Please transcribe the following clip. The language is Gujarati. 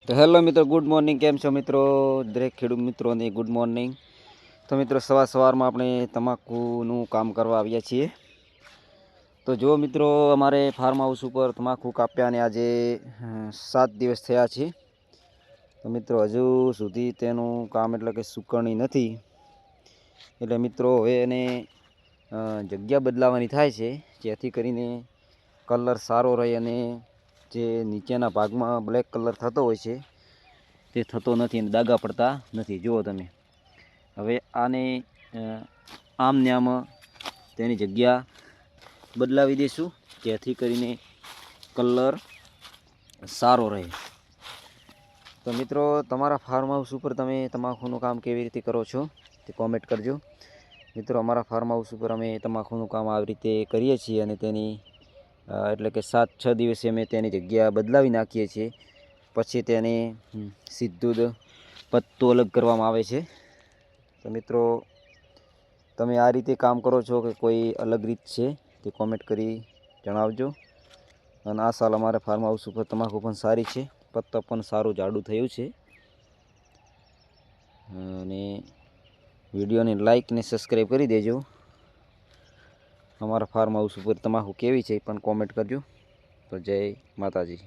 તો હેલો મિત્રો, ગુડ મોર્નિંગ. કેમ છો મિત્રો? દરેક ખેડૂત મિત્રોને ગુડ મોર્નિંગ. તો મિત્રો, સવારમાં આપણે તમાકુનું કામ કરવા આવ્યા છીએ. તો જો મિત્રો, અમારે ફાર્મ હાઉસ ઉપર તમાકુ કાપ્યાને આજે 7 દિવસ થયા છે. તો મિત્રો, હજુ સુધી તેનું કામ એટલે કે સુકવણી નથી. એટલે મિત્રો, હવે એને જગ્યા બદલાવાની થાય છે, જેથી કરીને કલર સારો રહે અને જે નીચેના ભાગમાં બ્લેક કલર થતો હોય છે તે થતો નથી અને દાગા પડતા નથી. જુઓ તમે, હવે આને આમ ને આમ તેની જગ્યા બદલાવી દઈશું, જેથી કરીને કલર સારો રહે. તો મિત્રો, તમારા ફાર્મ હાઉસ ઉપર તમે તમાકુનું કામ કેવી રીતે કરો છો તે કોમેન્ટ કરજો. મિત્રો, અમારા ફાર્મ હાઉસ ઉપર અમે તમાકુનું કામ આવી રીતે કરીએ છીએ અને તેની એટલે કે 7-6 દિવસે અમે તેની જગ્યા બદલાવી નાખીએ છીએ. પછી તેને સીધું જ પત્તું અલગ કરવામાં આવે છે. તો મિત્રો, તમે આ રીતે કામ કરો છો કે કોઈ અલગ રીત છે તે કોમેન્ટ કરી જણાવજો. અને આ સાલ અમારે ફાર્મ હાઉસ ઉપર તમાકુ પણ સારી છે, પત્તા પણ સારું જાડું થયું છે. અને વિડીયોને લાઈક ને સબસ્ક્રાઈબ કરી દેજો. અમારા ફાર્મ હાઉસ ઉપર તમાકુ કેવી છે એ પણ કોમેન્ટ કરજો. તો જય માતાજી.